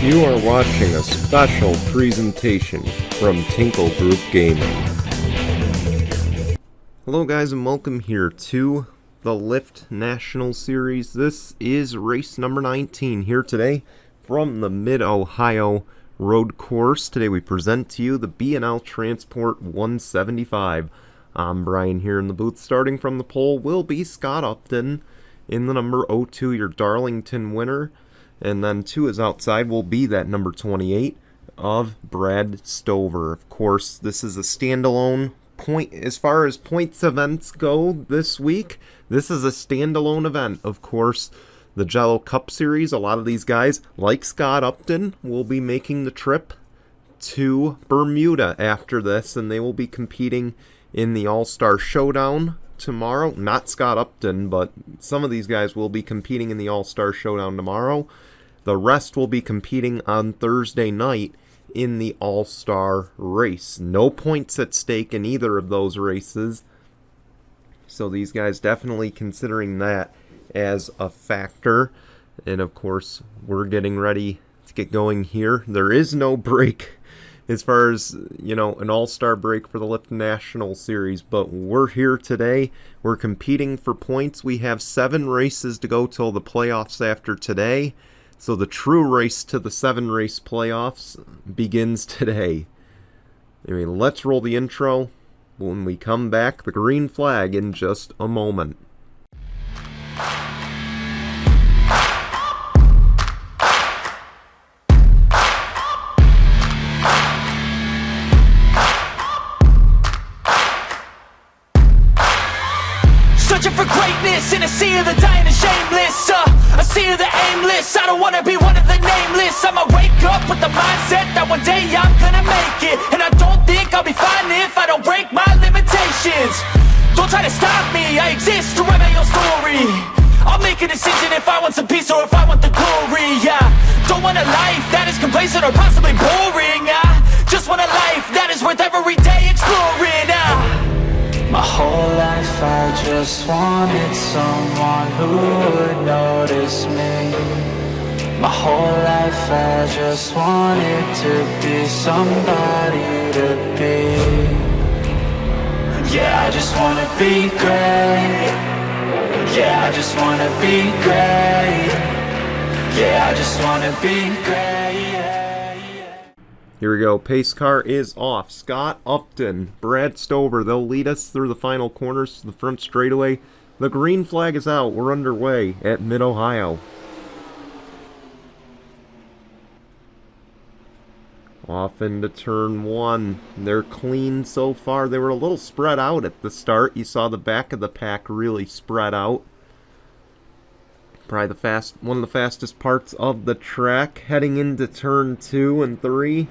You are watching a special presentation from Tinkle Group Gaming. Hello guys and welcome here to the Lyft National Series. This is race number 19 here today from the Mid-Ohio Road Course. Today we present to you the B&L Transport 175. I'm Brian here in the booth. Starting from the pole will be Scott Upton in the number 02, your Darlington winner. And then to his outside will be that number 28 of Brad Stover. Of course, this is a standalone point. As far as points events go this week, this is a standalone event. Of course, the Jello Cup Series, a lot of these guys, like Scott Upton, will be making the trip to Bermuda after this, and they will be competing in the All-Star Showdown tomorrow. Not Scott Upton, but some of these guys will be competing in the All-Star Showdown tomorrow. The rest will be competing on Thursday night in the All-Star race. No points at stake in either of those races. So these guys definitely considering that as a factor. And of course, we're getting ready to get going here. There is no break as far as, you know, an all-star break for the Lyft National Series, but we're here today. We're competing for points. We have 7 races to go till the playoffs after today, so the true race to the 7-race playoffs begins today. Anyway, let's roll the intro. When we come back, the green flag in just a moment. Searching for greatness in a sea of the dying and shameless, a sea of the aimless. I don't wanna be one of the nameless. I'ma wake up with the mindset that one day I'm gonna make it, and I don't think I'll be fine if I don't break my limitations. Don't try to stop me, I exist to write my own story. I'll make a decision if I want some peace or if I want the glory. Don't want a life that is complacent or possibly boring. Just want a life that is worth every day exploring. My whole life I just wanted someone who would notice me. My whole life I just wanted to be somebody to be. Yeah, I just wanna be great. Yeah, I just wanna be great. Yeah, I just wanna be great. Here we go. Pace car is off. Scott Upton, Brad Stover, they'll lead us through the final corners to the front straightaway. The green flag is out. We're underway at Mid-Ohio. Off into turn 1. They're clean so far. They were a little spread out at the start. You saw the back of the pack really spread out. Probably one of the fastest parts of the track. Heading into turn 2 and 3.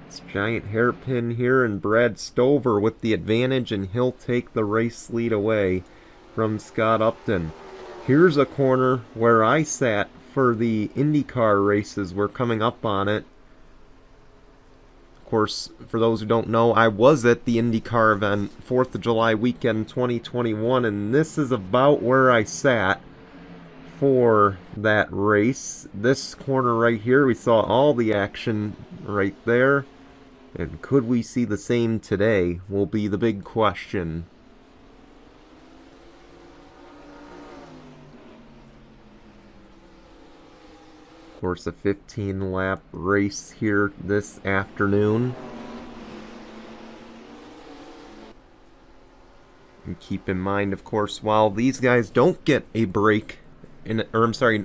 It's giant hairpin here, and Brad Stover with the advantage, and he'll take the race lead away from Scott Upton. Here's a corner where I sat for the IndyCar races. We're coming up on it. Of course, for those who don't know, I was at the IndyCar event 4th of July weekend 2021, and this is about where I sat for that race. This corner right here, we saw all the action right there. And could we see the same today will be the big question. Of course, a 15-lap race here this afternoon. And keep in mind, of course, while these guys don't get a break, an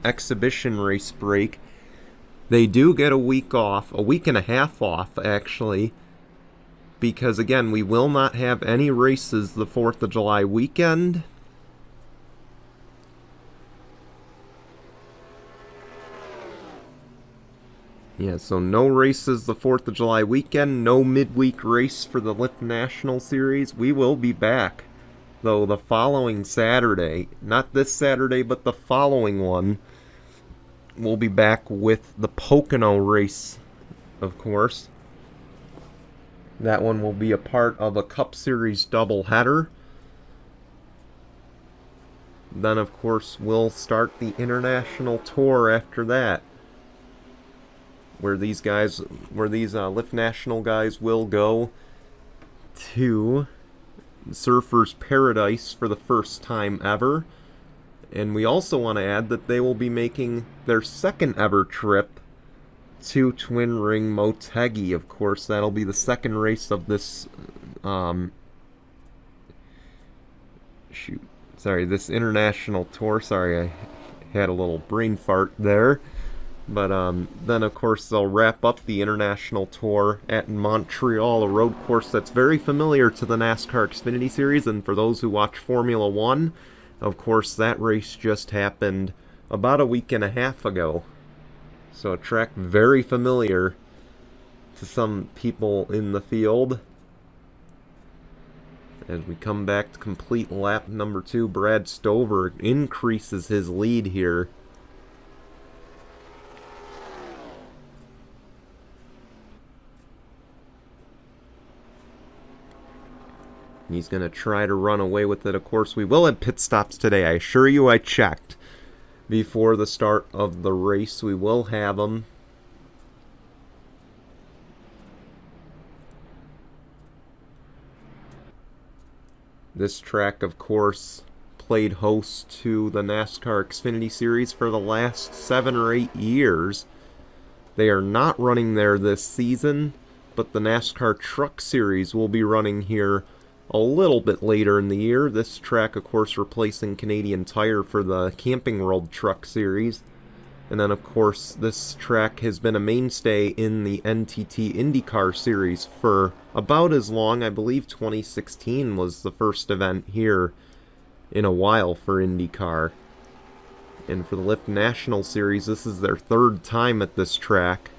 exhibition race break, they do get a week off, a week and a half off, actually, because, again, we will not have any races the 4th of July weekend. Yeah, so no races the 4th of July weekend, no midweek race for the Lyft National Series. We will be back, though, the following Saturday. Not this Saturday, but the following one. We'll be back with the Pocono race, of course. That one will be a part of a Cup Series doubleheader. Then, of course, we'll start the international tour after that. where these Lyft National guys will go to Surfers Paradise for the first time ever. And we also want to add that they will be making their second ever trip to Twin Ring Motegi. Of course, that'll be the second race of this this international tour. Sorry, I had a little brain fart there. But then, of course, they'll wrap up the international tour at Montreal, a road course that's very familiar to the NASCAR Xfinity Series. And for those who watch Formula One, of course, that race just happened about a week and a half ago. So a track very familiar to some people in the field. As we come back to complete lap number 2, Brad Stover increases his lead here. He's going to try to run away with it. Of course, we will have pit stops today. I assure you I checked before the start of the race. We will have them. This track, of course, played host to the NASCAR Xfinity Series for the last 7 or 8 years. They are not running there this season, but the NASCAR Truck Series will be running here a little bit later in the year. This track, of course, replacing Canadian Tire for the Camping World Truck Series. And then, of course, this track has been a mainstay in the NTT IndyCar Series for about as long. I believe 2016 was the first event here in a while for IndyCar. And for the Lyft National Series, this is their 3rd time at this track.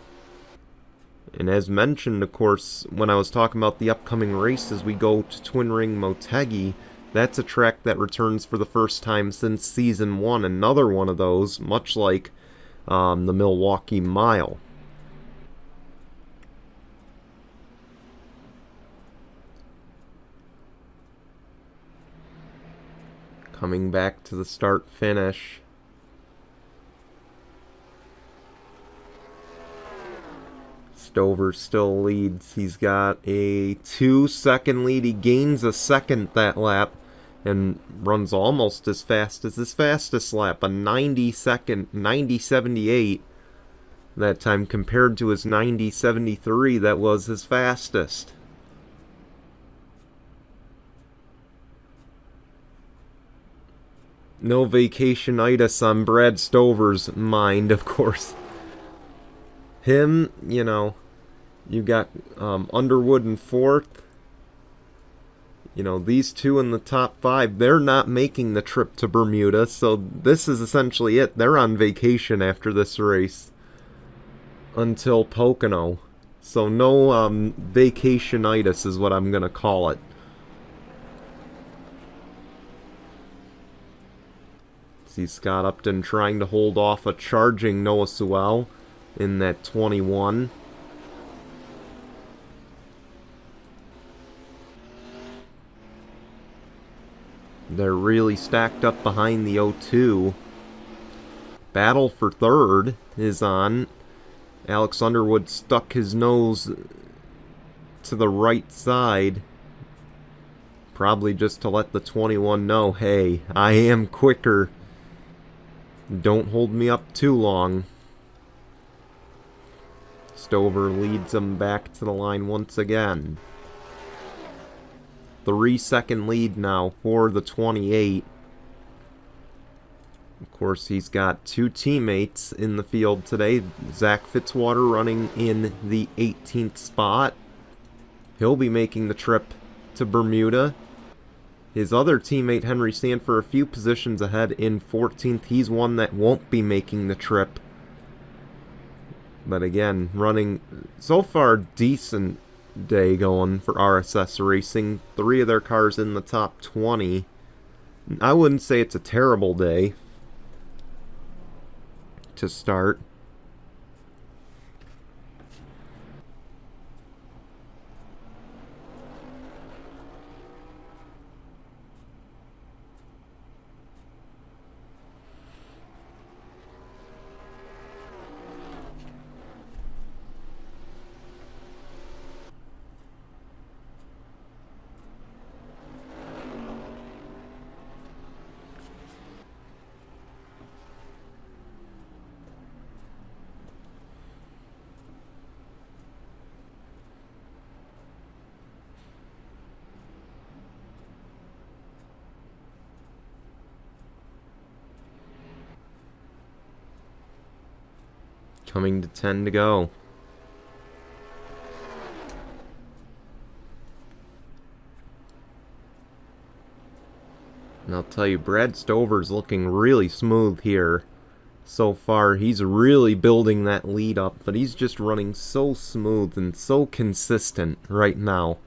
And as mentioned, of course, when I was talking about the upcoming races, we go to Twin Ring Motegi. That's a track that returns for the first time since Season 1. Another one of those, much like the Milwaukee Mile. Coming back to the start-finish. Stover still leads. He's got a 2-second lead. He gains a second that lap and runs almost as fast as his fastest lap. A 90-78 that time compared to his 90-73 that was his fastest. No vacation-itis on Brad Stover's mind, of course. Him, you know, you got Underwood in 4th. You know, these two in the top 5, they're not making the trip to Bermuda, so this is essentially it. They're on vacation after this race until Pocono. So no vacationitis is what I'm going to call it. See Scott Upton trying to hold off a charging Noah Sewell in that 21. They're really stacked up behind the 02. Battle for 3rd is on. Alex Underwood stuck his nose to the right side. Probably just to let the 21 know, hey, I am quicker. Don't hold me up too long. Stover leads him back to the line once again. 3-second lead now for the 28. Of course, he's got 2 teammates in the field today. Zach Fitzwater running in the 18th spot. He'll be making the trip to Bermuda. His other teammate, Henry Sanford, a few positions ahead in 14th. He's one that won't be making the trip. But again, running so far decent day going for RSS Racing. 3 of their cars in the top 20. I wouldn't say it's a terrible day to start. Coming to 10 to go. And I'll tell you, Brad Stover's looking really smooth here. So far, he's really building that lead up, but he's just running so smooth and so consistent right now.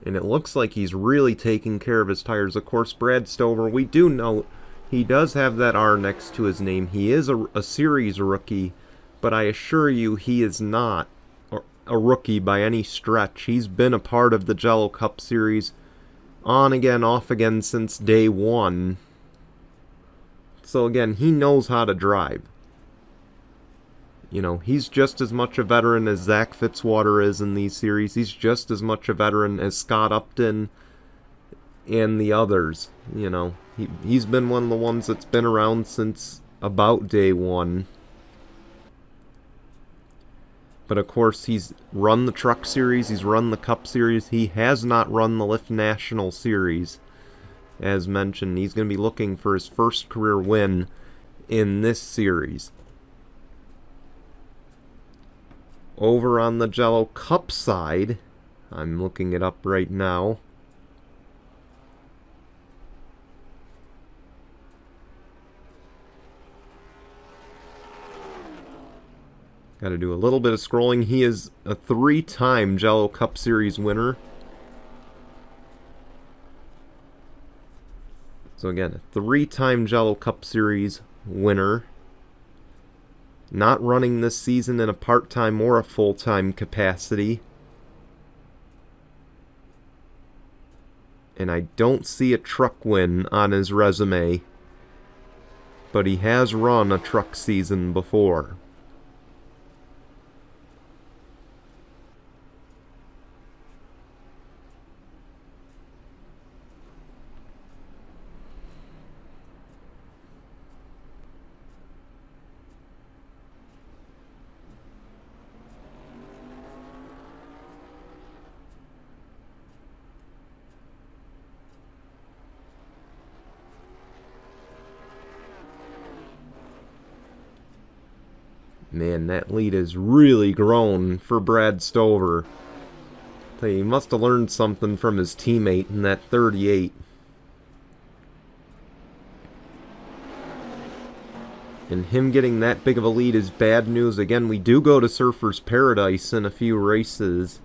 And it looks like he's really taking care of his tires. Of course, Brad Stover, we do note, he does have that R next to his name. He is a series rookie, but I assure you he is not a rookie by any stretch. He's been a part of the Jello Cup Series on again, off again since day one. So again, he knows how to drive. You know, he's just as much a veteran as Zach Fitzwater is in these series. He's just as much a veteran as Scott Upton and the others. You know, he's been one of the ones that's been around since about day one. But of course, he's run the Truck Series, he's run the Cup Series. He has not run the Lyft National Series. As mentioned, he's going to be looking for his first career win in this series. Over on the Jello Cup side, I'm looking it up right now. Got to do a little bit of scrolling. He is a 3-time Jello Cup Series winner. So again, a 3-time Jello Cup Series winner. Not running this season in a part-time or a full-time capacity. And I don't see a truck win on his resume. But he has run a truck season before. Man, that lead has really grown for Brad Stover. He must have learned something from his teammate in that 38. And him getting that big of a lead is bad news. Again, we do go to Surfer's Paradise in a few races.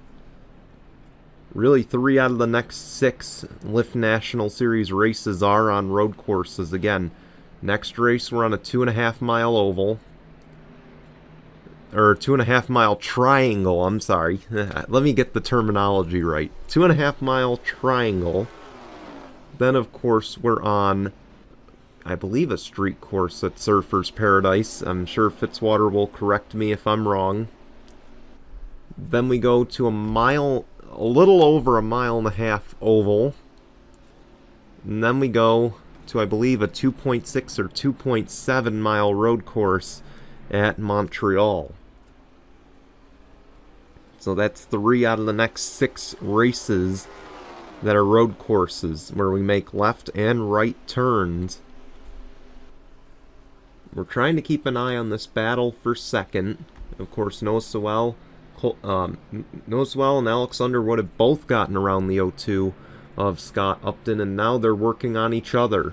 Really, 3 out of the next 6 Lyft National Series races are on road courses. Again, next race we're on a 2.5 mile oval. Or 2.5 mile triangle, I'm sorry. Let me get the terminology right. 2.5 mile triangle. Then, of course, we're on, I believe, a street course at Surfer's Paradise. I'm sure Fitzwater will correct me if I'm wrong. Then we go to a little over 1.5 mile oval. And then we go to, I believe, a 2.6 or 2.7 mile road course at Montreal. So that's 3 out of the next 6 races that are road courses where we make left and right turns. We're trying to keep an eye on this battle for second. Of course, Noah Sewell and Alex Underwood have both gotten around the 0-2 of Scott Upton, and now they're working on each other.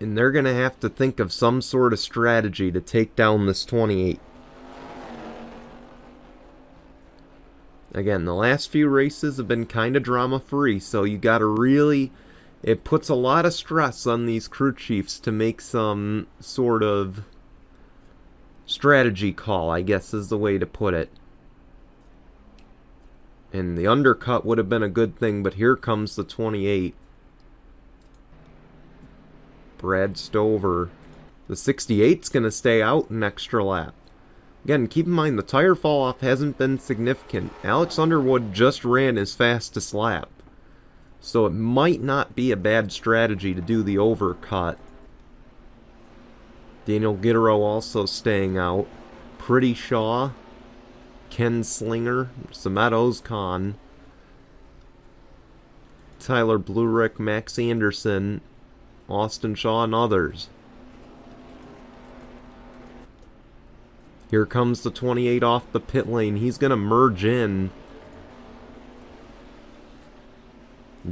And they're going to have to think of some sort of strategy to take down this 28. Again, the last few races have been kind of drama-free, so you got to really... It puts a lot of stress on these crew chiefs to make some sort of strategy call, I guess is the way to put it. And the undercut would have been a good thing, but here comes the 28. Brad Stover. The 68's going to stay out an extra lap. Again, keep in mind the tire fall off hasn't been significant. Alex Underwood just ran his fastest lap. So it might not be a bad strategy to do the overcut. Daniel Gittero also staying out. Pretty Shaw. Ken Slinger. Samet Ozkan. Tyler Blurick, Max Anderson, Austin Shaw, and others. Here comes the 28 off the pit lane. He's going to merge in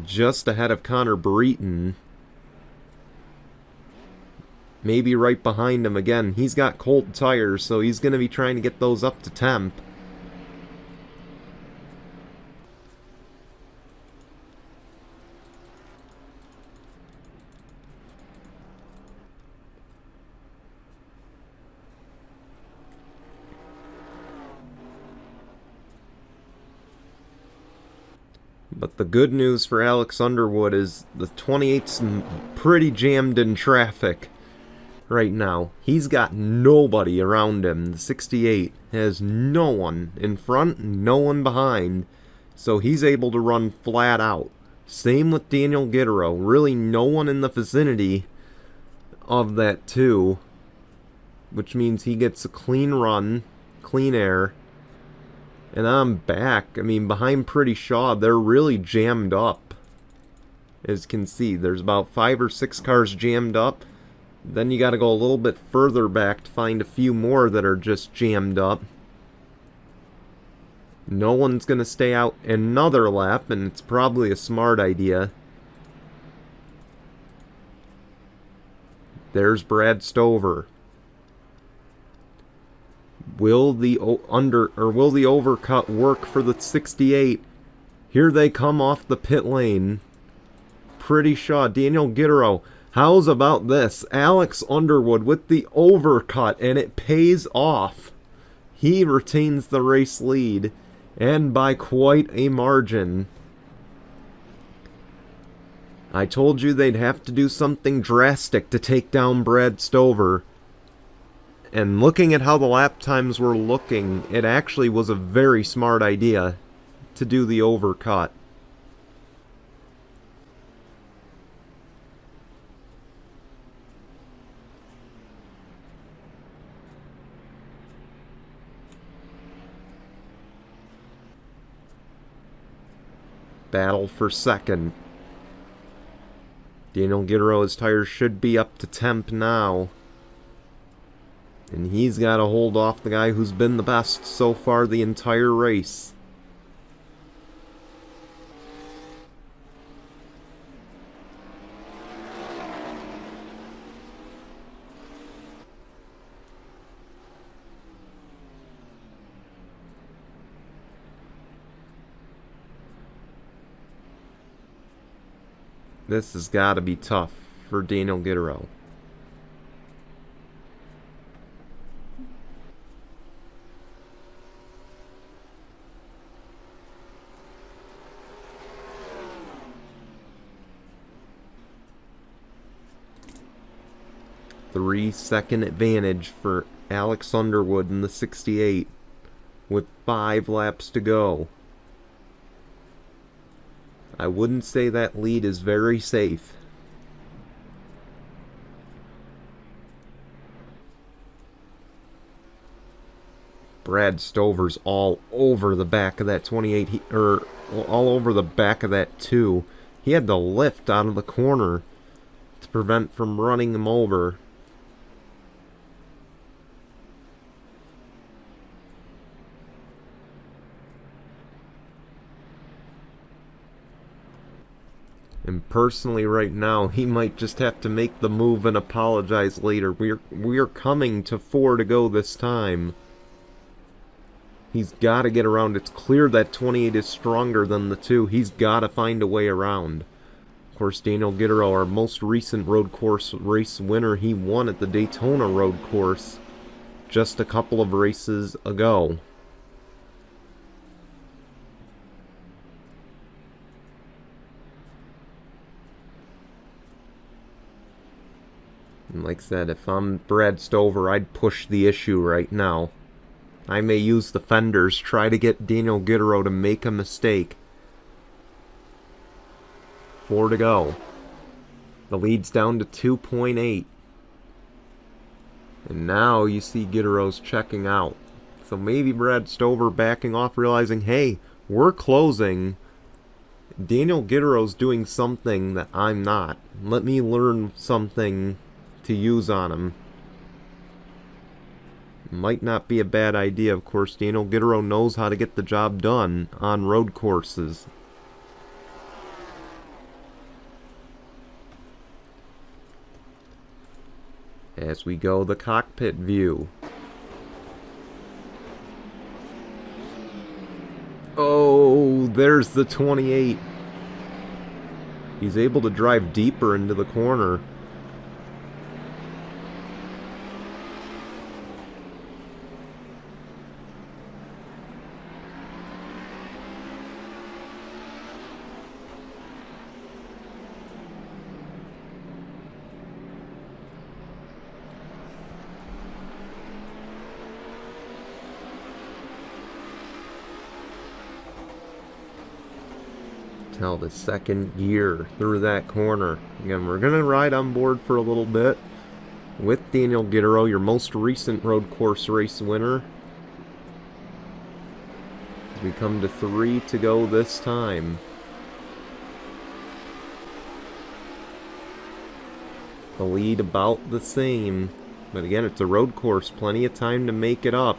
just ahead of Connor Breton. Maybe right behind him again. He's got cold tires, so he's going to be trying to get those up to temp. But the good news for Alex Underwood is the 28's pretty jammed in traffic right now. He's got nobody around him. The 68 has no one in front, no one behind, so he's able to run flat out. Same with Daniel Gittero. Really no one in the vicinity of that 2, which means he gets a clean run, clean air. And I'm back. I mean, behind Pretty Shaw, they're really jammed up. As you can see, there's about 5 or 6 cars jammed up. Then you got to go a little bit further back to find a few more that are just jammed up. No one's going to stay out another lap, and it's probably a smart idea. There's Brad Stover. Will the overcut work for the 68? Here they come off the pit lane. Pretty Shaw, Daniel Gittero. How's about this? Alex Underwood with the overcut, and it pays off. He retains the race lead, and by quite a margin. I told you they'd have to do something drastic to take down Brad Stover. And looking at how the lap times were looking, it actually was a very smart idea to do the overcut. Battle for second. Daniel Gittero's tires should be up to temp now. And he's got to hold off the guy who's been the best so far the entire race. This has got to be tough for Daniel Gittero. Three-second advantage for Alex Underwood in the 68 with 5 laps to go. I wouldn't say that lead is very safe. Brad Stover's all over the back of that 28, all over the back of that 2. He had to lift out of the corner to prevent from running him over. And personally right now, he might just have to make the move and apologize later. We're coming to 4 to go this time. He's got to get around. It's clear that 28 is stronger than the 2. He's got to find a way around. Of course, Daniel Gittero, our most recent road course race winner, he won at the Daytona road course just a couple of races ago. And like I said, if I'm Brad Stover, I'd push the issue right now. I may use the fenders, try to get Daniel Gittero to make a mistake. 4 to go. The lead's down to 2.8. And now you see Gittero's checking out. So maybe Brad Stover backing off, realizing, hey, we're closing. Daniel Gittero's doing something that I'm not. Let me learn something to use on him. Might not be a bad idea, of course. Daniel Gittero knows how to get the job done on road courses. As we go, the cockpit view. Oh, there's the 28. He's able to drive deeper into the corner. Tell the second gear through that corner. Again, we're going to ride on board for a little bit with Daniel Gittero, your most recent road course race winner. As we come to 3 to go this time. The lead about the same. But again, it's a road course. Plenty of time to make it up.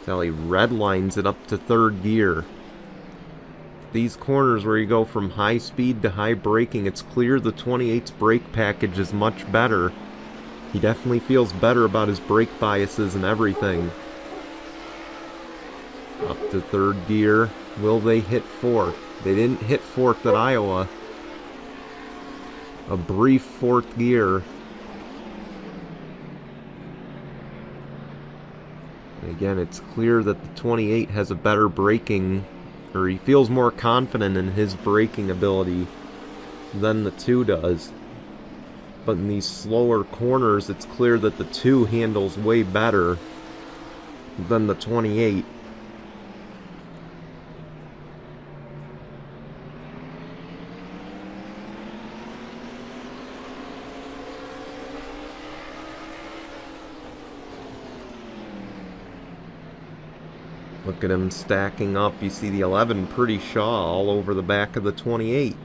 He redlines it up to third gear. These corners where you go from high speed to high braking, it's clear the 28's brake package is much better. He definitely feels better about his brake biases and everything. Up to third gear. Will they hit fourth? They didn't hit fourth at Iowa. A brief fourth gear. Again, it's clear that the 28 has a better braking, or he feels more confident in his braking ability than the 2 does. But in these slower corners, it's clear that the 2 handles way better than the 28. Look at him stacking up. You see the 11 Pretty Shaw all over the back of the 28.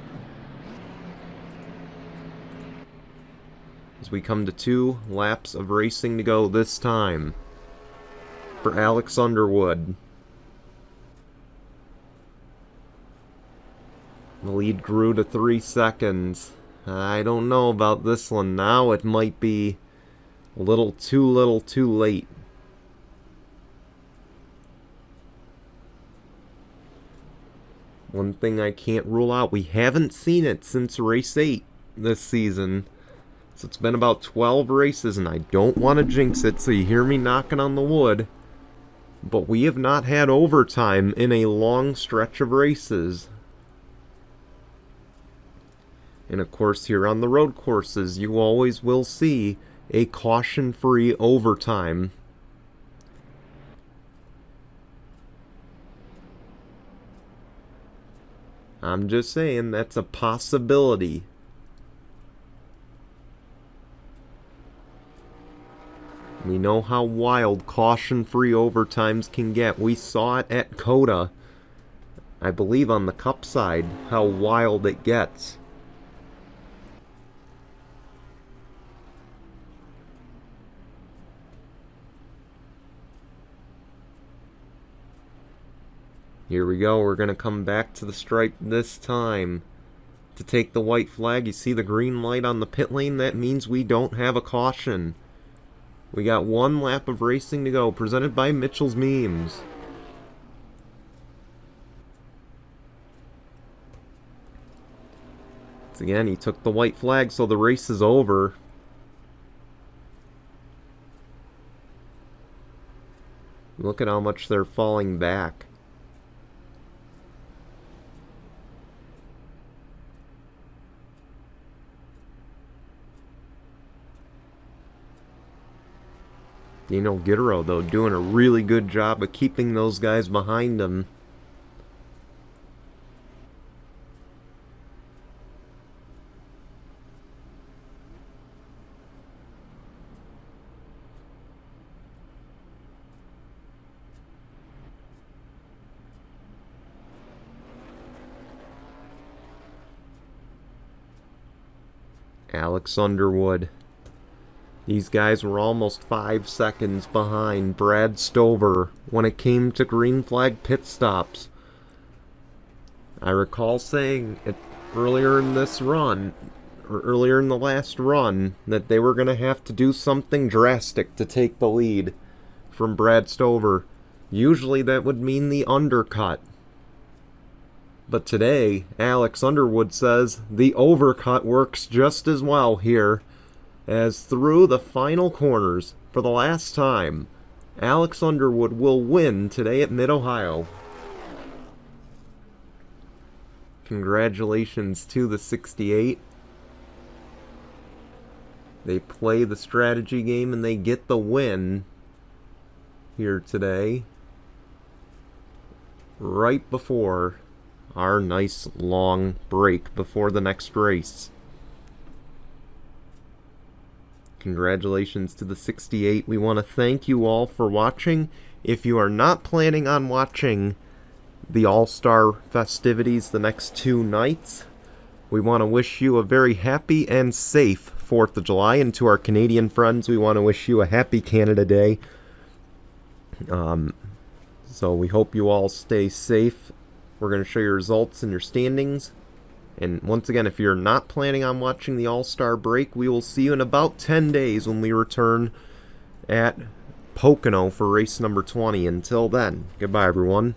As we come to 2 laps of racing to go this time for Alex Underwood. The lead grew to 3 seconds. I don't know about this one. Now it might be a little too late. One thing I can't rule out, we haven't seen it since race 8 this season. So it's been about 12 races, and I don't want to jinx it, so you hear me knocking on the wood. But we have not had overtime in a long stretch of races. And of course, here on the road courses, you always will see a caution-free overtime. I'm just saying, that's a possibility. We know how wild caution-free overtimes can get. We saw it at COTA. I believe on the Cup side, how wild it gets. Here we go, we're going to come back to the stripe this time to take the white flag. You see the green light on the pit lane? That means we don't have a caution. We got 1 lap of racing to go, presented by Mitchell's Memes. Once again, he took the white flag, so the race is over. Look at how much they're falling back. Daniel Gittero, though, doing a really good job of keeping those guys behind him. Alex Underwood. These guys were almost 5 seconds behind Brad Stover when it came to green flag pit stops. I recall saying it earlier in this run, or earlier in the last run, that they were going to have to do something drastic to take the lead from Brad Stover. Usually that would mean the undercut. But today, Alex Underwood says the overcut works just as well here, as through the final corners, for the last time, Alex Underwood will win today at Mid-Ohio. Congratulations to the 68. They play the strategy game and they get the win here today, right before our nice long break before the next race. Congratulations to the 68. We want to thank you all for watching. If you are not planning on watching the All-Star festivities the next 2 nights, we want to wish you a very happy and safe 4th of July. And to our Canadian friends, we want to wish you a happy Canada Day. So we hope you all stay safe. We're going to show your results and your standings. And once again, if you're not planning on watching the All-Star break, we will see you in about 10 days when we return at Pocono for race number 20. Until then, goodbye everyone.